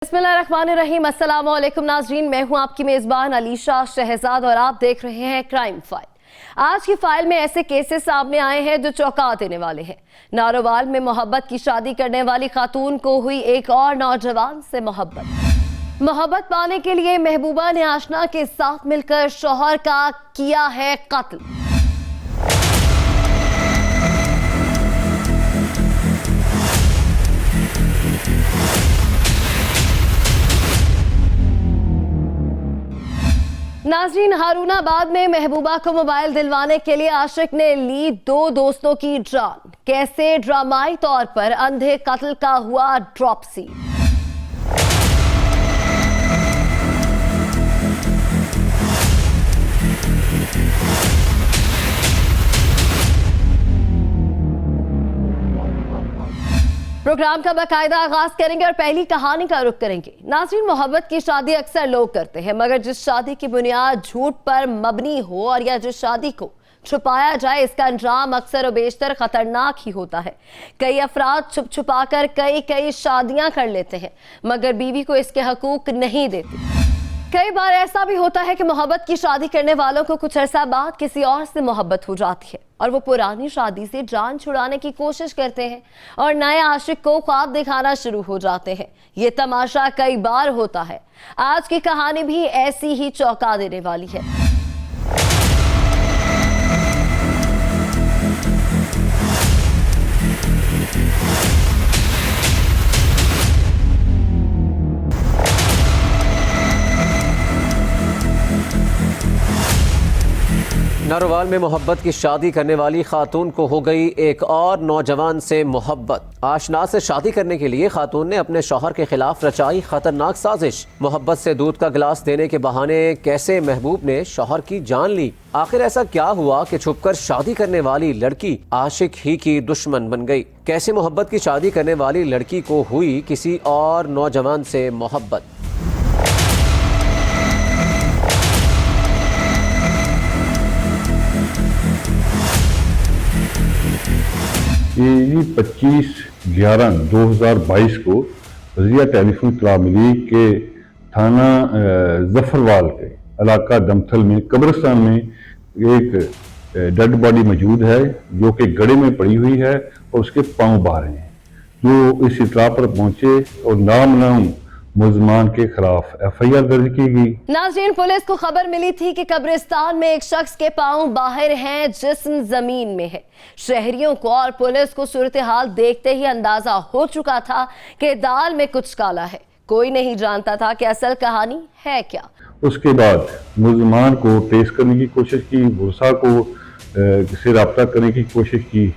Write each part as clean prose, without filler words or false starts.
बिस्मिल्लाहिर्रहमानिर्रहीम। अस्सलाम वालेकुम नाज़रीन, मैं हूं आपकी मेज़बान अलीशा शहजाद और आप देख रहे हैं क्राइम फाइल। आज की फाइल में ऐसे केसेस सामने आए हैं जो चौंका देने वाले हैं। नारोवाल में मोहब्बत की शादी करने वाली खातून को हुई एक और नौजवान से मोहब्बत पाने के लिए महबूबा ने आशना के साथ मिलकर शौहर का किया है कत्ल। नाज़रीन, हारूनाबाद में महबूबा को मोबाइल दिलवाने के लिए आशिक ने ली दो दोस्तों की जान। कैसे ड्रामाई तौर पर अंधे कत्ल का हुआ ड्रॉप सीन। प्रोग्राम का बाकायदा आगाज करेंगे और पहली कहानी का रुख करेंगे। नाज़रीन, मोहब्बत की शादी अक्सर लोग करते हैं, मगर जिस शादी की बुनियाद झूठ पर मबनी हो और या जिस शादी को छुपाया जाए, इसका अंजाम अक्सर और बेशतर खतरनाक ही होता है। कई अफराद छुप छुपा कर कई शादियां कर लेते हैं, मगर बीवी को इसके हकूक नहीं देते। कई बार ऐसा भी होता है कि मोहब्बत की शादी करने वालों को कुछ अरसा बाद किसी और से मोहब्बत हो जाती है और वो पुरानी शादी से जान छुड़ाने की कोशिश करते हैं और नए आशिक को ख्वाब दिखाना शुरू हो जाते हैं। ये तमाशा कई बार होता है। आज की कहानी भी ऐसी ही चौंका देने वाली है। नारोवाल में मोहब्बत की शादी करने वाली खातून को हो गई एक और नौजवान से मोहब्बत। आशना से शादी करने के लिए खातून ने अपने शौहर के खिलाफ रचाई खतरनाक साजिश। मोहब्बत से दूध का गिलास देने के बहाने कैसे महबूब ने शौहर की जान ली। आखिर ऐसा क्या हुआ कि छुपकर शादी करने वाली लड़की आशिक ही की दुश्मन बन गई। कैसे मोहब्बत की शादी करने वाली लड़की को हुई किसी और नौजवान से मोहब्बत। ये 25/11/2022 को रजिया टेलीफोन इत्तला मिली कि थाना जफरवाल के इलाका दमथल में कब्रिस्तान में एक डेड बॉडी मौजूद है जो कि गड्ढे में पड़ी हुई है और उसके पांव बाहर हैं। जो इस इत्तला पर पहुंचे और नाम मुलजमान के खिलाफ FIR दर्ज की गई। नाज़रीन, पुलिस को खबर मिली थी कि कब्रिस्तान में एक शख्स के पांव बाहर हैं, जिस्म जमीन में है। शहरियों को और पुलिस को सूरत हाल देखते ही अंदाजा हो चुका था कि दाल में कुछ काला है। कोई नहीं जानता था कि असल कहानी है क्या। उसके बाद मुलजमान को ट्रेस करने की कोशिश की, बुरसा को से रब्ता करने की कोशिश की,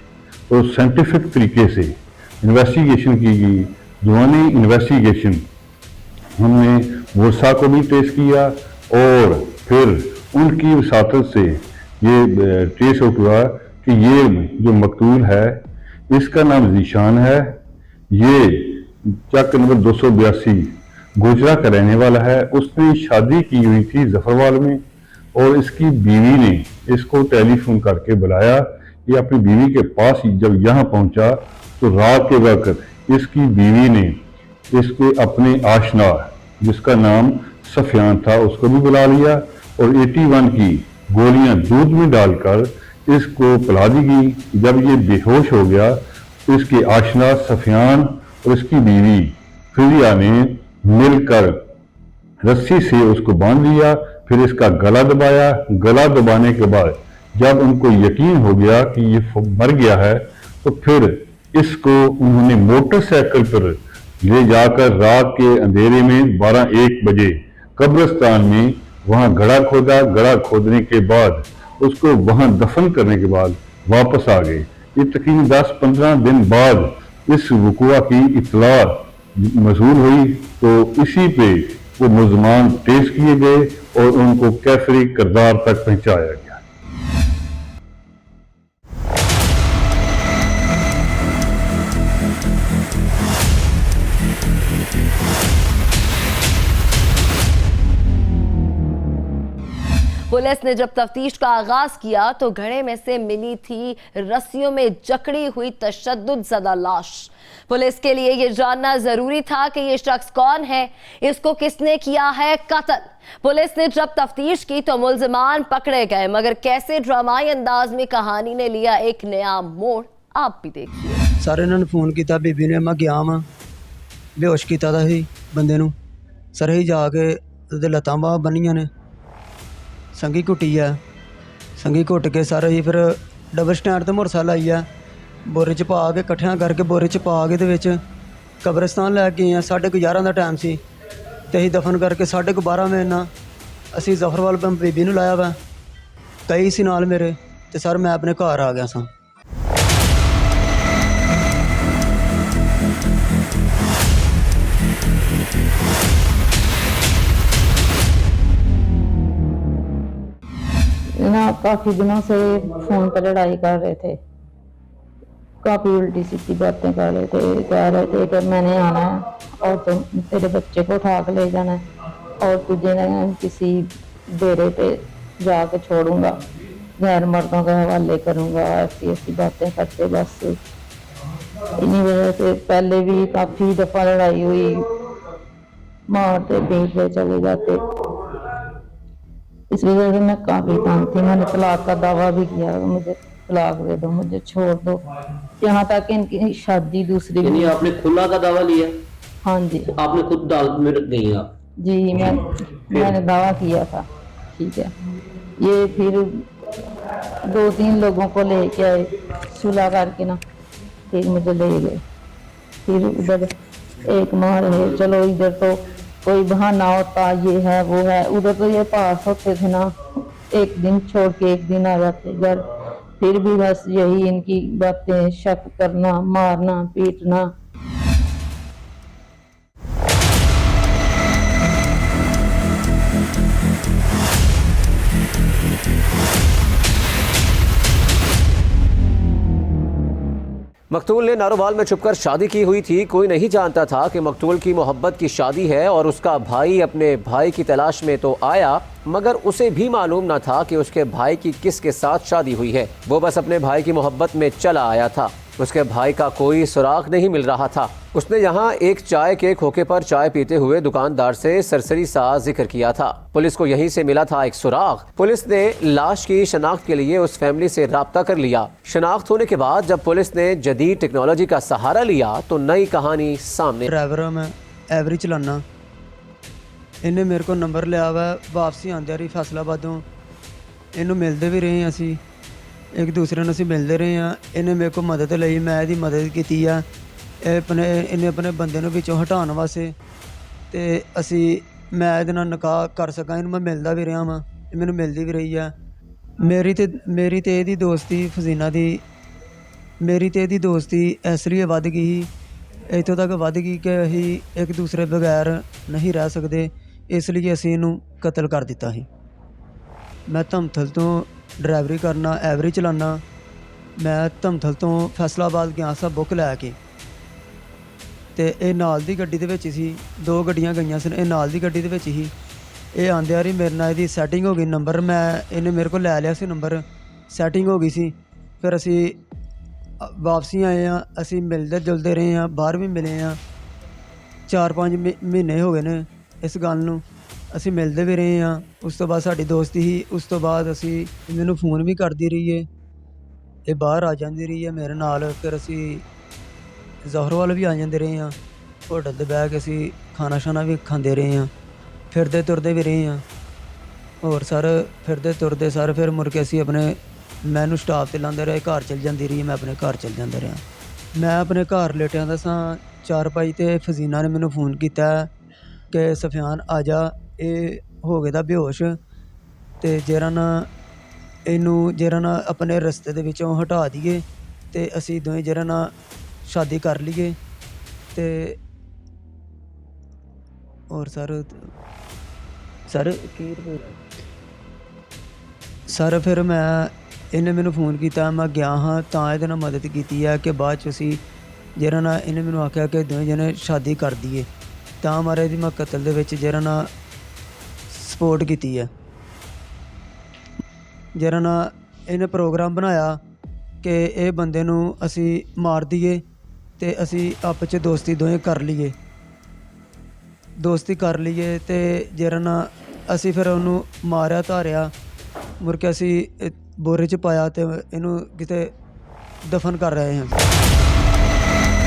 तो साइंटिफिक तरीके से इन्वेस्टिगेशन की गई। जुबानी इन्वेस्टिगेशन हमने बुरसा को भी ट्रेस किया और फिर उनकी वसातत से ये ट्रेस आउट हुआ कि ये जो मकतूल है इसका नाम जीशान है। ये चक नंबर 282 गुजरा का रहने वाला है। उसने शादी की हुई थी जफरवाल में और इसकी बीवी ने इसको टेलीफोन करके बुलाया। ये अपनी बीवी के पास ही जब यहाँ पहुंचा तो रात के वक्त इसकी बीवी ने इसके अपने आशना जिसका नाम सफियान था उसको भी बुला लिया और 81 की गोलियां दूध में डालकर इसको पिला दी गई। जब ये बेहोश हो गया तो इसके आशना सफियान और इसकी बीवी फिजिया ने मिलकर रस्सी से उसको बांध लिया, फिर इसका गला दबाया। गला दबाने के बाद जब उनको यकीन हो गया कि ये मर गया है तो फिर इसको उन्होंने मोटरसाइकिल पर ले जाकर रात के अंधेरे में 12-1 बजे कब्रिस्तान में वहां गड्ढा खोदा। गड्ढा खोदने के बाद उसको वहां दफन करने के बाद वापस आ गए। ये तकरीबन 10-15 दिन बाद इस वक़ुआ की इत्तला मौसूल हुई तो इसी पे वो मुलजमान ट्रेस किए गए और उनको कैफरी किरदार तक पहुंचाया गया। पुलिस ने जब तफ्तीश का आगाज किया तो घड़े में से मिली थी रस्सियों में जकड़ी हुई तशद्दुद ज़दा लाश। पुलिस के लिए यह जानना जरूरी था कि यह शख्स कौन है, इसको किसने किया है कत्ल। पुलिस ने जब तफ्तीश की तो मुल्जिमान पकड़े गए, मगर कैसे ड्रामाई अंदाज में कहानी ने लिया एक नया मोड़, आप भी देखिए। सर इन्होंने फोन किया, बीबी ने मैं गया वा बेहोश किया था ही बंदे नूं। सर ही जाके ਉਹਦੇ ਲੱਤਾਂ ਬਾਹਾਂ ਬੰਨੀਆਂ ਨੇ, ਸੰਗੀ ਘੁੱਟੀ ਆ, ਸੰਗੀ ਘੁੱਟ ਕੇ ਸਰ ਹੀ ਫਿਰ ਡਬਲ ਸਟੈਂਡ ਤੇ ਮੋਟਰਸਾਈਕਲ ਆਈ ਆ, ਬੋਰੇ 'ਚ ਪਾ ਕੇ ਇਕੱਠਿਆਂ ਕਰਕੇ ਬੋਰੇ 'ਚ ਪਾ ਕੇ ਦੇ ਵਿੱਚ ਕਬਰਸਤਾਨ ਲੈ ਕੇ ਗਏ ਆ। 11:30 ਦਾ ਟਾਈਮ ਸੀ ਤੇ ਅਸੀਂ ਦਫਨ ਕਰਕੇ 12:30 ਵਜੇ ਨਾਲ ਅਸੀਂ ਜ਼ਫਰਵਾਲ ਬੀਬੀ ਨੂੰ ਲਾਇਆ ਵਾ, ਕਈ ਸੀ ਨਾਲ ਮੇਰੇ, ਤੇ ਸਰ ਮੈਂ ਆਪਣੇ ਘਰ ਆ ਗਿਆ ਸਾਂ। ना काफ़ी दिनों से फ़ोन पर लड़ाई कर रहे थे, काफ़ी उल्टी सीधी बातें कर रहे थे, कह रहे थे कि मैंने आना है और तुम तेरे बच्चे को उठा के ले जाना है और तुझे किसी डेरे पे जाके छोड़ूंगा, गैर मर्दों के हवाले करूंगा, ऐसी ऐसी बातें करते। बस इन्हीं वजह से पहले भी काफ़ी दफ़ा लड़ाई हुई, मारते पीटते चले जाते। इस वजह से मैं काफ़ी तंग थी, मैंने तलाक का दावा भी किया, मुझे तलाक दे दो, मुझे छोड़ दो। यहाँ तक इनकी शादी दूसरी यानी आपने खुला का दावा लिया? हाँ जी। आपने खुद अदालत में गई आप? जी मैंने दावा किया था। ठीक है, ये फिर 2-3 लोगों को लेके आए सुलह करके ना, फिर मुझे ले गए। फिर उधर एक माह रहे, चलो इधर तो कोई बहाना होता, ये है वो है, उधर तो ये पास होते थे ना, एक दिन छोड़ के एक दिन आ जाते घर। फिर भी बस यही इनकी बातें, शक करना, मारना पीटना। मकतूल ने नारोवाल में छुपकर शादी की हुई थी। कोई नहीं जानता था कि मकतूल की मोहब्बत की शादी है और उसका भाई अपने भाई की तलाश में तो आया, मगर उसे भी मालूम न था कि उसके भाई की किसके साथ शादी हुई है। वो बस अपने भाई की मोहब्बत में चला आया था। उसके भाई का कोई सुराग नहीं मिल रहा था। उसने यहाँ एक चाय के खोखे पर चाय पीते हुए दुकानदार से सरसरी सा जिक्र किया था। पुलिस को यहीं से मिला था एक सुराग। पुलिस ने लाश की शनाख्त के लिए उस फैमिली से राब्ता कर लिया। शनाख्त होने के बाद जब पुलिस ने जदीद टेक्नोलॉजी का सहारा लिया तो नई कहानी सामने। ड्राइवर मैं एवरेज चलाना, इन्हें मेरे को नंबर लिया वा, वापसी आंदे रही फैसलाबादों, इन्हों मिलते भी रहे असी, एक दूसरे ਨੂੰ ਅਸੀਂ ਮਿਲਦੇ ਰਹੇ ਹਾਂ। ਇਹਨੇ ਮੇਰੇ ਕੋਲ ਮਦਦ ਲਈ, ਮੈਂ ਇਹਦੀ ਮਦਦ ਕੀਤੀ ਆ। ਇਹਨੇ ਆਪਣੇ ਬੰਦੇ ਨੂੰ ਵਿੱਚੋਂ ਹਟਾਉਣ ਵਾਸਤੇ ਤੇ ਮੈਂ ਇਹਦੇ ਨਾਲ ਨਿਕਾਹ ਕਰ ਸਕਾਂ, ਇਹਨੂੰ ਮੈਂ ਮਿਲਦਾ ਵੀ ਰਿਹਾ ਵਾਂ, ਇਹ ਮੈਨੂੰ ਮਿਲਦੀ ਵੀ ਰਹੀ ਆ। ਮੇਰੀ ਤੇ ਇਹਦੀ ਦੋਸਤੀ ਫਜ਼ੀਨਾ ਦੀ, ਮੇਰੀ ਤੇ ਇਹਦੀ ਦੋਸਤੀ ਇਸ ਲਈ ਵੱਧ ਗਈ, ਇੱਥੋਂ ਤੱਕ ਵੱਧ ਗਈ ਕਿ ਅਸੀਂ ਇੱਕ ਦੂਸਰੇ ਬਗੈਰ ਨਹੀਂ ਰਹਿ ਸਕਦੇ, ਇਸ ਲਈ ਅਸੀਂ ਇਹਨੂੰ ਕਤਲ ਕਰ ਦਿੱਤਾ ਸੀ। ਮੈਂ ਧਮਥਲ ਤੋਂ ਡਰਾਈਵਰੀ ਕਰਨਾ, ਐਵਰੇਜ ਚਲਾਉਣਾ। ਮੈਂ ਧਮਥਲ ਤੋਂ ਫੈਸਲਾਬਾਦ ਗਿਆ ਸਾਂ ਬੁੱਕ ਲੈ ਕੇ, ਅਤੇ ਇਹ ਨਾਲ ਦੀ ਗੱਡੀ ਦੇ ਵਿੱਚ ਸੀ, 2 ਗੱਡੀਆਂ ਗਈਆਂ ਸਨ, ਇਹ ਨਾਲ ਦੀ ਗੱਡੀ ਦੇ ਵਿੱਚ ਹੀ। ਇਹ ਆਉਂਦੇ ਆ ਰਹੀ, ਮੇਰੇ ਨਾਲ ਇਹਦੀ ਸੈਟਿੰਗ ਹੋ ਗਈ ਨੰਬਰ, ਇਹਨੇ ਮੇਰੇ ਕੋਲ ਲੈ ਲਿਆ ਸੀ ਨੰਬਰ, ਸੈਟਿੰਗ ਹੋ ਗਈ ਸੀ। ਫਿਰ ਅਸੀਂ ਵਾਪਸੀ ਆਏ ਹਾਂ, ਅਸੀਂ ਮਿਲਦੇ ਜੁਲਦੇ ਰਹੇ ਹਾਂ, ਬਾਹਰ ਵੀ ਮਿਲੇ ਹਾਂ। 4-5 ਮਹੀਨੇ ਹੋ ਗਏ ਨੇ ਇਸ ਗੱਲ ਨੂੰ, ਅਸੀਂ ਮਿਲਦੇ ਵੀ ਰਹੇ ਹਾਂ। ਉਸ ਤੋਂ ਬਾਅਦ ਸਾਡੀ ਦੋਸਤੀ ਸੀ। ਉਸ ਤੋਂ ਬਾਅਦ ਅਸੀਂ ਮੈਨੂੰ ਫੋਨ ਵੀ ਕਰਦੀ ਰਹੀ ਹੈ, ਇਹ ਬਾਹਰ ਆ ਜਾਂਦੀ ਰਹੀ ਹੈ ਮੇਰੇ ਨਾਲ। ਫਿਰ ਅਸੀਂ ਜ਼ਹਰਵਾਲ ਵੀ ਆ ਜਾਂਦੇ ਰਹੇ ਹਾਂ, ਹੋਟਲ 'ਤੇ ਬਹਿ ਕੇ ਅਸੀਂ ਖਾਣਾ ਸ਼ਾਨਾ ਵੀ ਖਾਂਦੇ ਰਹੇ ਹਾਂ, ਫਿਰਦੇ ਤੁਰਦੇ ਵੀ ਰਹੇ ਹਾਂ। ਹੋਰ ਸਰ ਫਿਰਦੇ ਤੁਰਦੇ ਸਰ ਫਿਰ ਮੁੜ ਕੇ ਅਸੀਂ ਆਪਣੇ, ਮੈਨੂੰ ਸਟਾਫ 'ਤੇ ਲਾਉਂਦੇ ਰਹੇ, ਘਰ ਚਲ ਜਾਂਦੀ ਰਹੀ, ਮੈਂ ਆਪਣੇ ਘਰ ਚਲ ਜਾਂਦਾ ਰਿਹਾ। ਮੈਂ ਆਪਣੇ ਘਰ ਲੇਟਿਆਂ ਦਾ ਸਾਂ ਚਾਰਪਾਈ 'ਤੇ। ਫਜ਼ੀਨਾ ਨੇ ਮੈਨੂੰ ਫੋਨ ਕੀਤਾ ਕਿ ਸਫਿਆਨ ਆ ਜਾ, ਇਹ ਹੋ ਗਿਆ ਦਾ ਬੇਹੋਸ਼, ਅਤੇ ਜਰਾ ਨਾ ਆਪਣੇ ਰਸਤੇ ਦੇ ਵਿੱਚੋਂ ਹਟਾ ਦਈਏ ਅਤੇ ਅਸੀਂ ਦੋਵੇਂ ਜਰਾ ਨਾ ਸ਼ਾਦੀ ਕਰ ਲਈਏ। ਅਤੇ ਹੋਰ ਸਰ ਫਿਰ ਇਹਨੇ ਮੈਨੂੰ ਫੋਨ ਕੀਤਾ, ਮੈਂ ਗਿਆ ਹਾਂ ਤਾਂ ਇਹਦੇ ਨਾਲ ਮਦਦ ਕੀਤੀ ਹੈ ਕਿ ਬਾਅਦ 'ਚ ਅਸੀਂ ਜਰਾ ਨਾ, ਇਹਨੇ ਮੈਨੂੰ ਆਖਿਆ ਕਿ ਦੋਵੇਂ ਜਣੇ ਸ਼ਾਦੀ ਕਰ ਦਈਏ, ਤਾਂ ਮਾਰੇ ਦੀ ਮੈਂ ਕਤਲ ਦੇ ਵਿੱਚ ਜਰਾ ਨਾ ਸਪੋਰਟ ਕੀਤੀ ਹੈ। ਜਿਹੜਾ ਨਾ ਇਹਨੇ ਪ੍ਰੋਗਰਾਮ ਬਣਾਇਆ ਕਿ ਇਹ ਬੰਦੇ ਨੂੰ ਅਸੀਂ ਮਾਰ ਦਈਏ ਤੇ ਅਸੀਂ ਆਪਸ 'ਚ ਦੋਸਤੀ ਦੋਵੇਂ ਕਰ ਲਈਏ ਤੇ ਜਿਹੜਾ ਨਾ ਅਸੀਂ ਫਿਰ ਉਹਨੂੰ ਮਾਰਿਆ ਧਾਰਿਆ ਮੁੜ ਕੇ ਅਸੀਂ ਬੋਰੇ 'ਚ ਪਾਇਆ ਤੇ ਇਹਨੂੰ ਕਿਤੇ दफन कर रहे हैं।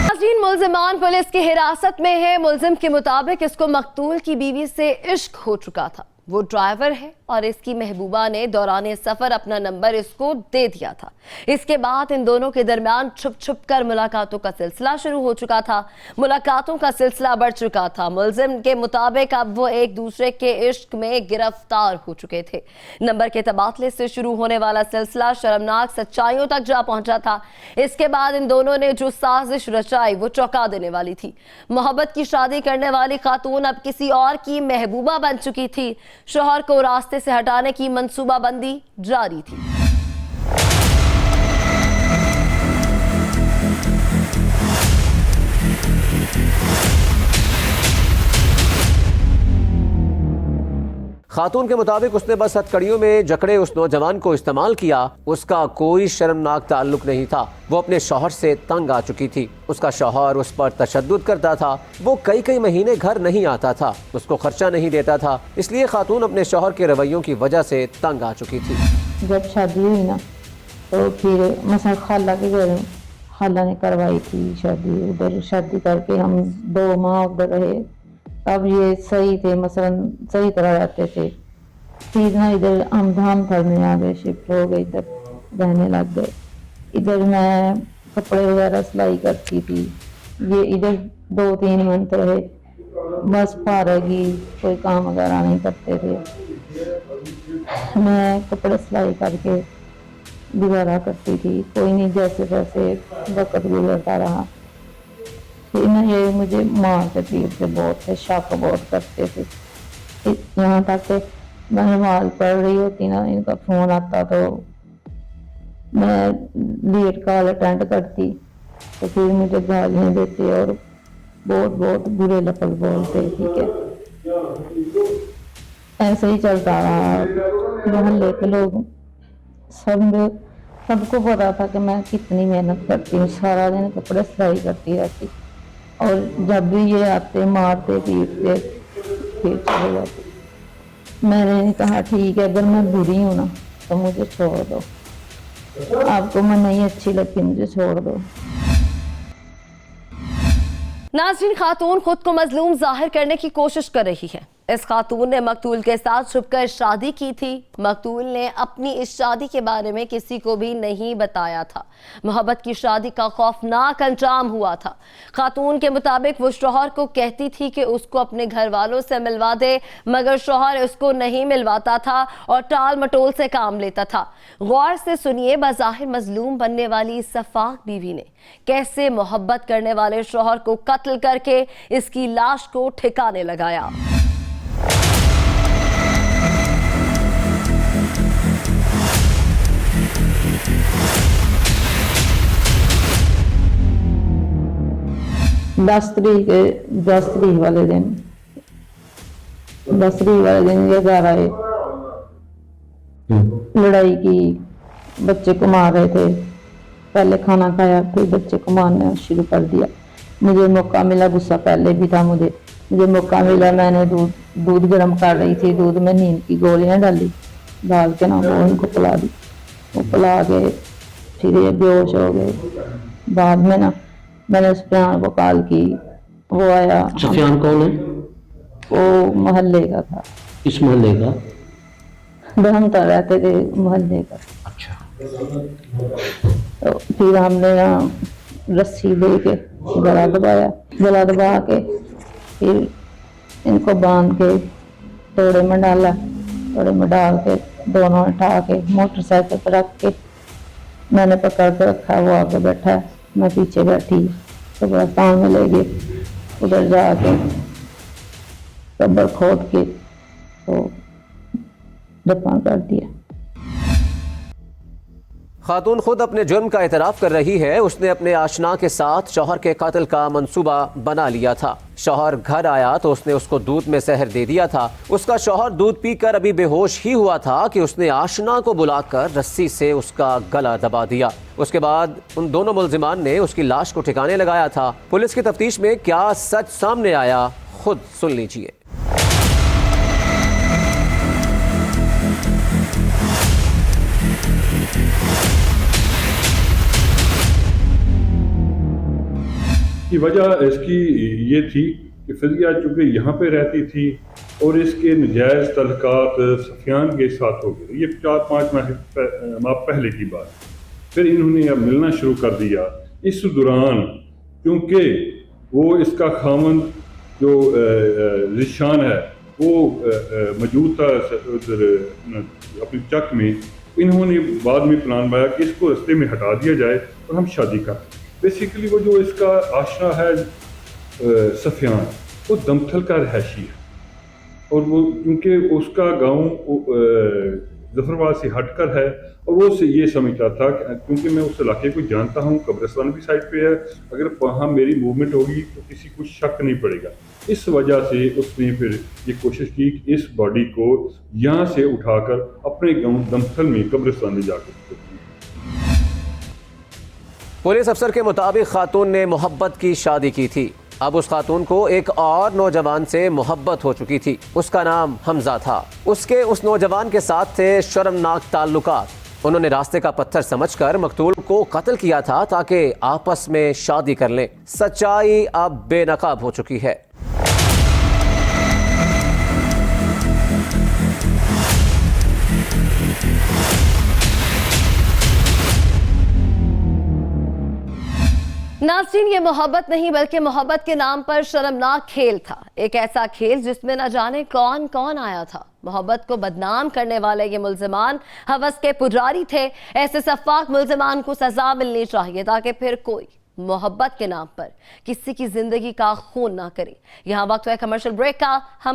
नाज़रीन, मुल्ज़िमान पुलिस की हिरासत में है। मुल्ज़िम के मुताबिक इसको मकतूल की बीवी से इश्क हो चुका था। वो ड्राइवर है और इसकी महबूबा ने दौरान सफ़र अपना नंबर इसको दे दिया था। इसके बाद इन दोनों के दरमियान छुप छुप कर मुलाकातों का सिलसिला शुरू हो चुका था। मुलाकातों का सिलसिला बढ़ चुका था। मुल्ज़िम के मुताबिक अब वो एक दूसरे के इश्क में गिरफ्तार हो चुके थे। नंबर के तबादले से शुरू होने वाला सिलसिला शर्मनाक सच्चाइयों तक जा पहुंचा था। इसके बाद इन दोनों ने जो साजिश रचाई वो चौंका देने वाली थी। मोहब्बत की शादी करने वाली खातून अब किसी और की महबूबा बन चुकी थी। शौहर को रास्ते से हटाने की मंसूबाबंदी जारी थी। खातून के मुताबिक उसने बस हथकड़ियों में जकड़े उस नौजवान को इस्तेमाल किया। उसका कोई शर्मनाक ताल्लुक नहीं था। वो अपने शौहर से तंग आ चुकी थी। उसका शौहर उस पर तशद्दुद करता था। वो कई महीने घर नहीं आता था। उसको खर्चा नहीं देता था। इसलिए खातून अपने शौहर के रवैयों की वजह से तंग आ चुकी थी। जब शादी हुई ना तो फिर मसा खाला के घर खाला ने करवाई थी शादी। उधर शादी करके हम 2 माह उधर रहे। अब ये सही थे, मसलन सही तरह रहते थे। फिर ना इधर हम धाम करने आ गए, शिफ्ट हो गए, इधर रहने लग गए। इधर मैं कपड़े वगैरह सिलाई करती थी। ये इधर 2-3 मंथ रहे, बस पारेगी, कोई काम वगैरह नहीं करते थे। मैं कपड़े सिलाई करके गुजारा करती थी। कोई नहीं, जैसे तैसे वक्त गुजरता रहा। फिर ना ये मुझे मारते पीटते बहुत थे, शक बहुत करते थे। यहाँ तक कि मैं नमाज पढ़ रही होती ना, इनका फ़ोन आता तो मैं लेट कॉल अटेंड करती तो फिर मुझे गालियाँ देते और बहुत बुरे लफ्ज़ बोलते। ठीक है, ऐसे ही चलता रहा। मोहल्ले के लोग सबको पता था कि मैं कितनी मेहनत करती हूँ, सारा दिन कपड़े सिलाई करती रहती। और जब भी ये आते मारते पीटते फिर चले जाते। मैंने कहा ठीक है, अगर मैं बुरी हूँ ना तो मुझे छोड़ दो। आपको मैं नहीं अच्छी लगती, मुझे छोड़ दो। नाज़रीन, खातून खुद को मजलूम जाहिर करने की कोशिश कर रही है। इस खातून ने मकतूल के साथ छुपकर शादी की थी। मकतूल ने अपनी इस शादी के बारे में किसी को भी नहीं बताया था। मोहब्बत की शादी का खौफनाक अंजाम हुआ था। खातून के मुताबिक वो शौहर को कहती थी कि उसको अपने घर वालों से मिलवा दे, मगर शौहर उसको नहीं मिलवाता था और टाल मटोल से काम लेता था। गौर से सुनिए, बज़ाहिर मजलूम बनने वाली सफाक बीवी ने कैसे मोहब्बत करने वाले शौहर को कत्ल करके इसकी लाश को ठिकाने लगाया। दस तारीख वाले दिन ये घर आए, लड़ाई की, बच्चे को मार रहे थे। पहले खाना खाया फिर बच्चे को मारना शुरू कर दिया। मुझे मौका मिला, गुस्सा पहले भी था मुझे मौका मिला। मैंने दूध गर्म कर रही थी, दूध में नींद की गोलियां डाल के ना वो उनको पिला दी। वो पिला के फिर ये बेहोश हो गए। बाद में ना मैंने सुफियान को कॉल की, वो आया। सुफियान कौन है? वो मोहल्ले का था। इस मोहल्ले का? हम तो रहते थे मोहल्ले का। अच्छा। तो फिर हमने ना रस्सी दे के गला दबा के फिर इनको बांध के तोड़े में डाल के दोनों उठा के मोटरसाइकिल पर रख के मैंने पकड़ के रखा। वो आगे बैठा है, मैं पीछे बैठी। तो बड़ा सामने ले गए, उधर जाके कब्र खोद के तो दफन कर दिया। खातून खुद अपने जुर्म का एतराफ़ कर रही है। उसने अपने आशना के साथ शौहर के कत्ल का मंसूबा बना लिया था। शौहर घर आया तो उसने उसको दूध में जहर दे दिया था। उसका शौहर दूध पीकर अभी बेहोश ही हुआ था कि उसने आशना को बुलाकर रस्सी से उसका गला दबा दिया। उसके बाद उन दोनों मुल्जिमान ने उसकी लाश को ठिकाने लगाया था। पुलिस की तफ्तीश में क्या सच सामने आया, खुद सुन लीजिए। की वजह इसकी ये थी कि फिजिया चूँकि यहाँ पे रहती थी और इसके नजायज़ तल्लुकात सफियान के साथ हो गए। ये 4-5 माह पहले की बात। फिर इन्होंने अब मिलना शुरू कर दिया। इस दौरान क्योंकि वो इसका खामन जो जिशान है वो मौजूद था उधर अपनी चक में, इन्होंने बाद में प्लान बनाया कि इसको रास्ते में हटा दिया जाए और हम शादी कर। बेसिकली वो जो इसका आशना है सफियान, वो दमथल का रहायशी है और वो क्योंकि उसका गांव जफरवाद से हटकर है और वो से ये समझता था कि क्योंकि मैं उस इलाके को जानता हूँ, कब्रिस्तान भी साइड पे है, अगर वहाँ मेरी मूवमेंट होगी तो किसी को शक नहीं पड़ेगा। इस वजह से उसने फिर ये कोशिश की कि इस बॉडी को यहाँ से उठाकर अपने गांव दमथल में कब्रिस्तान में जाकर। पुलिस अफसर के मुताबिक खातून ने मोहब्बत की शादी की थी। अब उस खातून को एक और नौजवान से मोहब्बत हो चुकी थी। उसका नाम हमजा था। उसके उस नौजवान के साथ थे शर्मनाक ताल्लुकात। उन्होंने रास्ते का पत्थर समझकर मकतूल को कत्ल किया था ताकि आपस में शादी कर लें। सच्चाई अब बेनकाब हो चुकी है। नाज़रीन, ये मोहब्बत नहीं बल्कि मोहब्बत के नाम पर शर्मनाक खेल था। एक ऐसा खेल जिसमें न जाने कौन कौन आया था। मोहब्बत को बदनाम करने वाले ये मुल्जिमान हवस के पुजारी थे। ऐसे सफाक मुल्जिमान को सजा मिलनी चाहिए ताकि फिर कोई मोहब्बत के नाम पर किसी की जिंदगी का खून ना करे। यहाँ वक्त है कमर्शियल ब्रेक का। हम